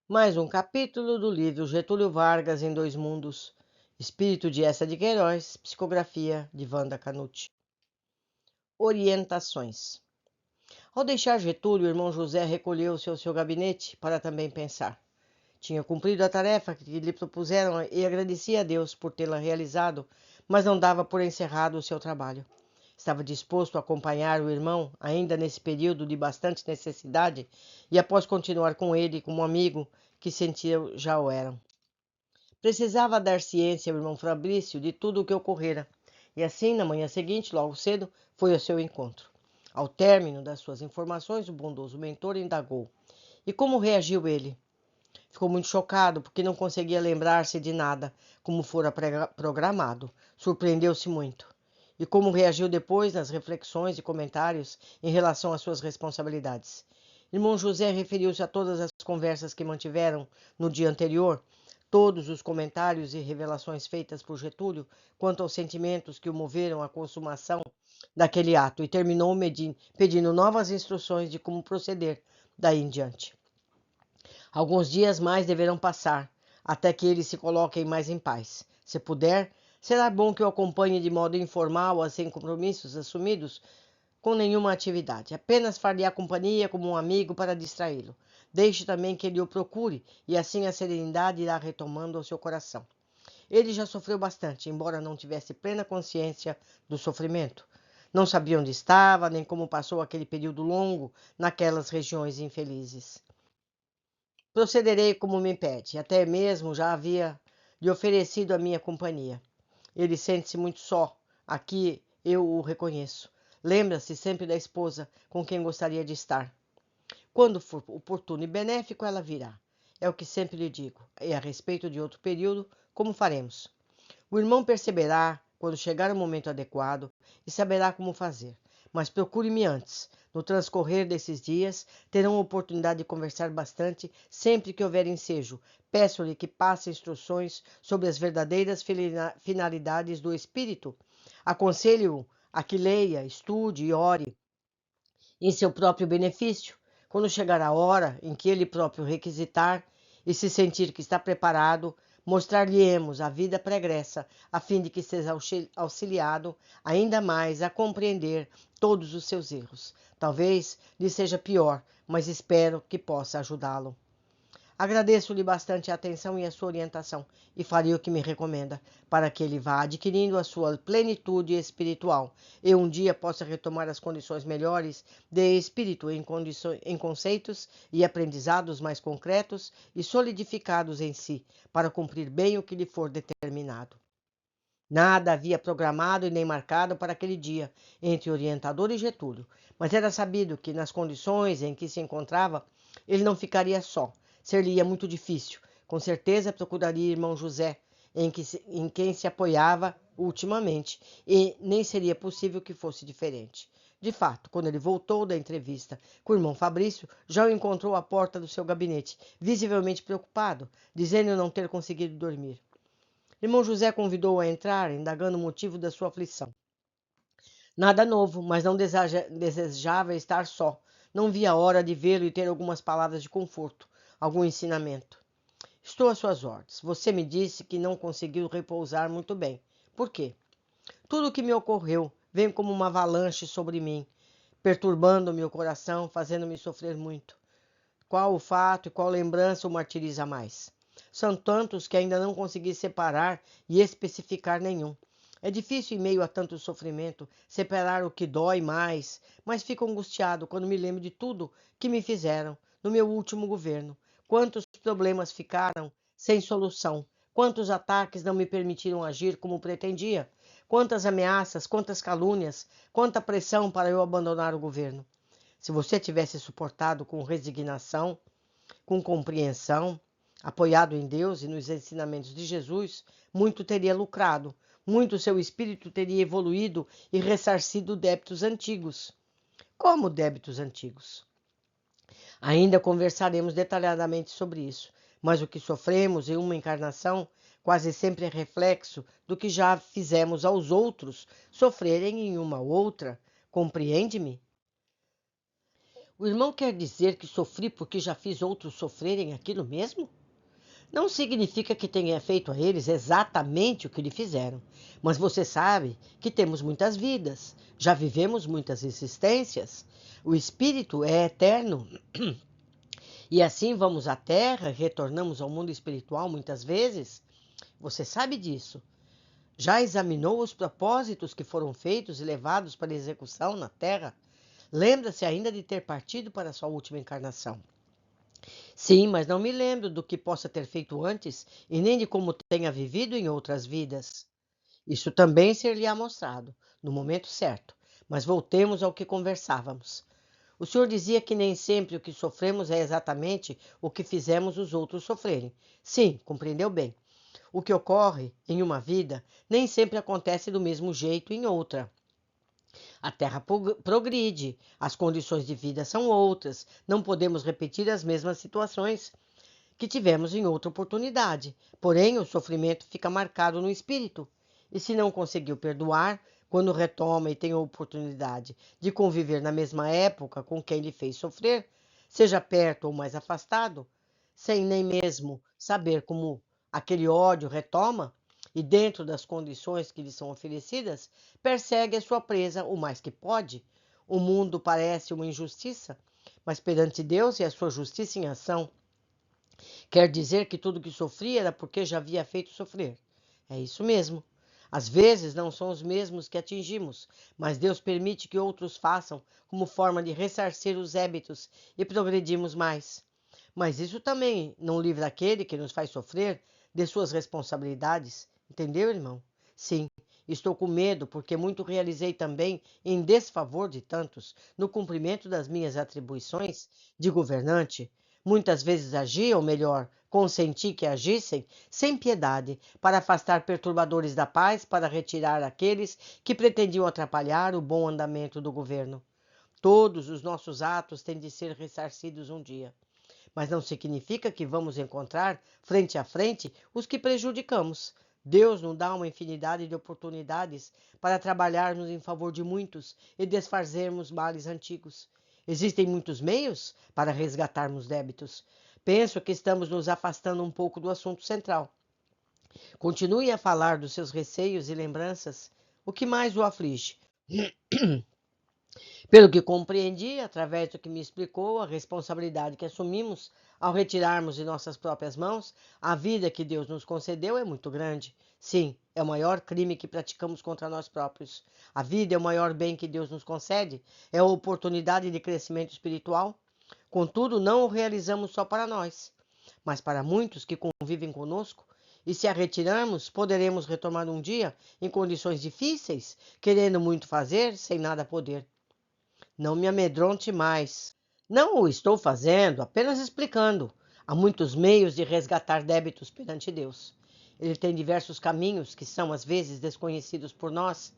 Mais um capítulo do livro Getúlio Vargas em Dois Mundos. Espírito de Eça de Queiroz, psicografia de Wanda Canuti. Orientações. Ao deixar Getúlio, o irmão José recolheu-se ao seu gabinete para também pensar. Tinha cumprido a tarefa que lhe propuseram e agradecia a Deus por tê-la realizado, mas não dava por encerrado o seu trabalho. Estava disposto a acompanhar o irmão, ainda nesse período de bastante necessidade, e após continuar com ele como amigo, que sentia já o eram. Precisava dar ciência ao irmão Fabrício de tudo o que ocorrera, e assim, na manhã seguinte, logo cedo, foi ao seu encontro. Ao término das suas informações, o bondoso mentor indagou: "E como reagiu ele?" Ficou muito chocado, porque não conseguia lembrar-se de nada, como fora programado. Surpreendeu-se muito. E como reagiu depois nas reflexões e comentários em relação às suas responsabilidades. Irmão José referiu-se a todas as conversas que mantiveram no dia anterior, todos os comentários e revelações feitas por Getúlio quanto aos sentimentos que o moveram à consumação daquele ato, e terminou pedindo novas instruções de como proceder daí em diante. Alguns dias mais deverão passar, até que eles se coloquem mais em paz. Se puder, será bom que o acompanhe de modo informal, sem compromissos assumidos com nenhuma atividade. Apenas far-lhe companhia como um amigo para distraí-lo. Deixe também que ele o procure, e assim a serenidade irá retomando ao seu coração. Ele já sofreu bastante, embora não tivesse plena consciência do sofrimento. Não sabia onde estava, nem como passou aquele período longo naquelas regiões infelizes. Procederei como me pede, até mesmo já havia lhe oferecido a minha companhia. Ele sente-se muito só, aqui eu o reconheço. Lembra-se sempre da esposa com quem gostaria de estar. Quando for oportuno e benéfico, ela virá. É o que sempre lhe digo. E a respeito de outro período, como faremos? O irmão perceberá quando chegar o momento adequado e saberá como fazer. Mas procure-me antes. No transcorrer desses dias, terão oportunidade de conversar bastante sempre que houver ensejo. Peço-lhe que passe instruções sobre as verdadeiras finalidades do espírito. Aconselho-o a que leia, estude e ore em seu próprio benefício. Quando chegar a hora em que ele próprio requisitar e se sentir que está preparado, mostrar-lhe-emos a vida pregressa, a fim de que seja auxiliado ainda mais a compreender todos os seus erros. Talvez lhe seja pior, mas espero que possa ajudá-lo. Agradeço-lhe bastante a atenção e a sua orientação, e farei o que me recomenda, para que ele vá adquirindo a sua plenitude espiritual, e um dia possa retomar as condições melhores de espírito em conceitos e aprendizados mais concretos e solidificados em si, para cumprir bem o que lhe for determinado. Nada havia programado e nem marcado para aquele dia entre o orientador e Getúlio, mas era sabido que, nas condições em que se encontrava, ele não ficaria só. Ser-lhe-ia muito difícil. Com certeza procuraria irmão José, em quem se apoiava ultimamente, e nem seria possível que fosse diferente. De fato, quando ele voltou da entrevista com o irmão Fabrício, já o encontrou à porta do seu gabinete, visivelmente preocupado, dizendo não ter conseguido dormir. Irmão José convidou-o a entrar, indagando o motivo da sua aflição. Nada novo, mas não desejava estar só. Não via a hora de vê-lo e ter algumas palavras de conforto, algum ensinamento. Estou às suas ordens. Você me disse que não conseguiu repousar muito bem. Por quê? Tudo o que me ocorreu vem como uma avalanche sobre mim, perturbando meu coração, fazendo-me sofrer muito. Qual o fato e qual lembrança o martiriza mais? São tantos que ainda não consegui separar e especificar nenhum. É difícil, em meio a tanto sofrimento, separar o que dói mais, mas fico angustiado quando me lembro de tudo que me fizeram no meu último governo. Quantos problemas ficaram sem solução? Quantos ataques não me permitiram agir como pretendia? Quantas ameaças, quantas calúnias, quanta pressão para eu abandonar o governo? Se você tivesse suportado com resignação, com compreensão, apoiado em Deus e nos ensinamentos de Jesus, muito teria lucrado, muito seu espírito teria evoluído e ressarcido débitos antigos. Como débitos antigos? Ainda conversaremos detalhadamente sobre isso, mas o que sofremos em uma encarnação quase sempre é reflexo do que já fizemos aos outros sofrerem em uma outra. Compreende-me? O irmão quer dizer que sofri porque já fiz outros sofrerem aquilo mesmo? Não significa que tenha feito a eles exatamente o que lhe fizeram, mas você sabe que temos muitas vidas, já vivemos muitas existências. O espírito é eterno e assim vamos à Terra, retornamos ao mundo espiritual muitas vezes. Você sabe disso. Já examinou os propósitos que foram feitos e levados para execução na Terra? Lembra-se ainda de ter partido para a sua última encarnação. Sim, mas não me lembro do que possa ter feito antes e nem de como tenha vivido em outras vidas. Isso também ser-lhe-á mostrado, no momento certo. Mas voltemos ao que conversávamos. O senhor dizia que nem sempre o que sofremos é exatamente o que fizemos os outros sofrerem. Sim, compreendeu bem. O que ocorre em uma vida nem sempre acontece do mesmo jeito em outra. A Terra progride, as condições de vida são outras, não podemos repetir as mesmas situações que tivemos em outra oportunidade. Porém, o sofrimento fica marcado no espírito. E se não conseguiu perdoar, quando retoma e tem a oportunidade de conviver na mesma época com quem lhe fez sofrer, seja perto ou mais afastado, sem nem mesmo saber como aquele ódio retoma, e dentro das condições que lhe são oferecidas, persegue a sua presa o mais que pode. O mundo parece uma injustiça, mas perante Deus é a sua justiça em ação. Quer dizer que tudo que sofria era porque já havia feito sofrer. É isso mesmo. Às vezes não são os mesmos que atingimos, mas Deus permite que outros façam como forma de ressarcir os hábitos e progredimos mais. Mas isso também não livra aquele que nos faz sofrer de suas responsabilidades. Entendeu, irmão? Sim, estou com medo porque muito realizei também em desfavor de tantos, no cumprimento das minhas atribuições de governante. Muitas vezes agi, ou melhor, consenti que agissem, sem piedade, para afastar perturbadores da paz, para retirar aqueles que pretendiam atrapalhar o bom andamento do governo. Todos os nossos atos têm de ser ressarcidos um dia. Mas não significa que vamos encontrar, frente a frente, os que prejudicamos. Deus nos dá uma infinidade de oportunidades para trabalharmos em favor de muitos e desfazermos males antigos. Existem muitos meios para resgatarmos débitos. Penso que estamos nos afastando um pouco do assunto central. Continue a falar dos seus receios e lembranças. O que mais o aflige? Pelo que compreendi, através do que me explicou, a responsabilidade que assumimos ao retirarmos de nossas próprias mãos a vida que Deus nos concedeu é muito grande. Sim, é o maior crime que praticamos contra nós próprios. A vida é o maior bem que Deus nos concede, é a oportunidade de crescimento espiritual. Contudo, não o realizamos só para nós, mas para muitos que convivem conosco. E se a retirarmos, poderemos retomar um dia em condições difíceis, querendo muito fazer, sem nada poder. Não me amedronte mais. Não o estou fazendo, apenas explicando. Há muitos meios de resgatar débitos perante Deus. Ele tem diversos caminhos que são às vezes desconhecidos por nós,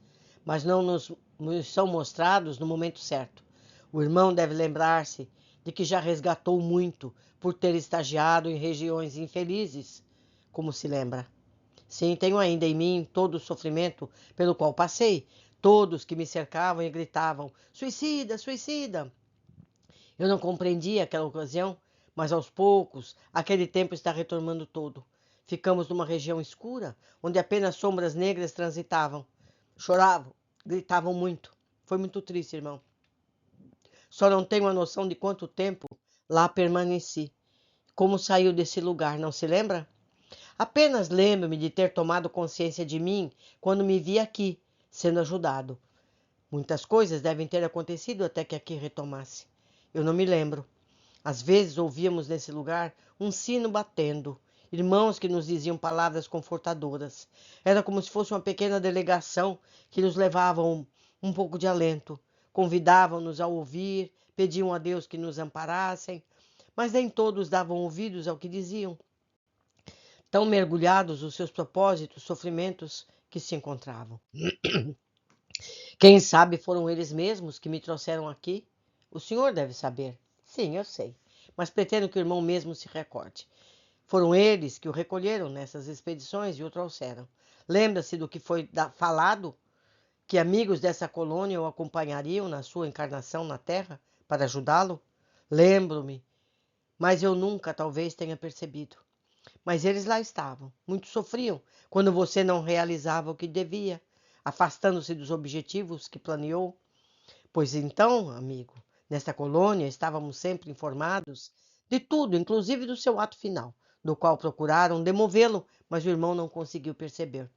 mas não nos são mostrados no momento certo. O irmão deve lembrar-se de que já resgatou muito por ter estagiado em regiões infelizes, como se lembra. Sim, tenho ainda em mim todo o sofrimento pelo qual passei, todos que me cercavam e gritavam: suicida, suicida! Eu não compreendia aquela ocasião, mas aos poucos aquele tempo está retomando todo. Ficamos numa região escura, onde apenas sombras negras transitavam. Choravam, gritavam muito. Foi muito triste, irmão. Só não tenho a noção de quanto tempo lá permaneci. Como saiu desse lugar, não se lembra? Apenas lembro-me de ter tomado consciência de mim quando me vi aqui, sendo ajudado. Muitas coisas devem ter acontecido até que aqui retomasse. Eu não me lembro. Às vezes ouvíamos nesse lugar um sino batendo, irmãos que nos diziam palavras confortadoras. Era como se fosse uma pequena delegação que nos levavam um pouco de alento. Convidavam-nos a ouvir, pediam a Deus que nos amparassem, mas nem todos davam ouvidos ao que diziam, tão mergulhados nos seus propósitos, sofrimentos que se encontravam. Quem sabe foram eles mesmos que me trouxeram aqui? O senhor deve saber. Sim, eu sei. Mas pretendo que o irmão mesmo se recorde. Foram eles que o recolheram nessas expedições e o trouxeram. Lembra-se do que foi falado? Que amigos dessa colônia o acompanhariam na sua encarnação na Terra para ajudá-lo? Lembro-me, mas eu nunca talvez tenha percebido. Mas eles lá estavam, muito sofriam quando você não realizava o que devia, afastando-se dos objetivos que planeou. Pois então, amigo, nesta colônia estávamos sempre informados de tudo, inclusive do seu ato final, do qual procuraram demovê-lo, mas o irmão não conseguiu perceber.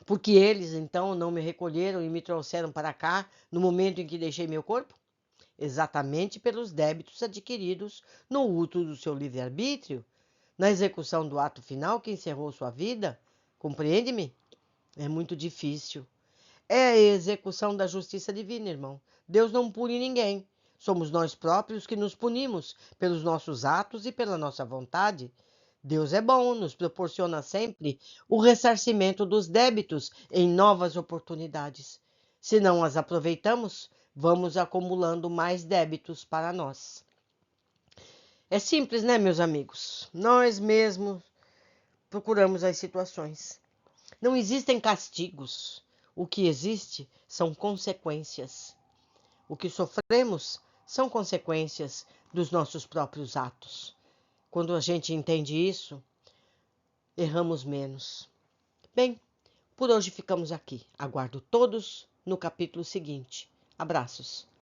Porque eles então não me recolheram e me trouxeram para cá no momento em que deixei meu corpo? Exatamente pelos débitos adquiridos no uso do seu livre-arbítrio, na execução do ato final que encerrou sua vida. Compreende-me? É muito difícil. É a execução da justiça divina, irmão. Deus não pune ninguém. Somos nós próprios que nos punimos pelos nossos atos e pela nossa vontade. Deus é bom, nos proporciona sempre o ressarcimento dos débitos em novas oportunidades. Se não as aproveitamos, vamos acumulando mais débitos para nós. É simples, né, meus amigos? Nós mesmos procuramos as situações. Não existem castigos. O que existe são consequências. O que sofremos são consequências dos nossos próprios atos. Quando a gente entende isso, erramos menos. Bem, por hoje ficamos aqui. Aguardo todos no capítulo seguinte. Abraços.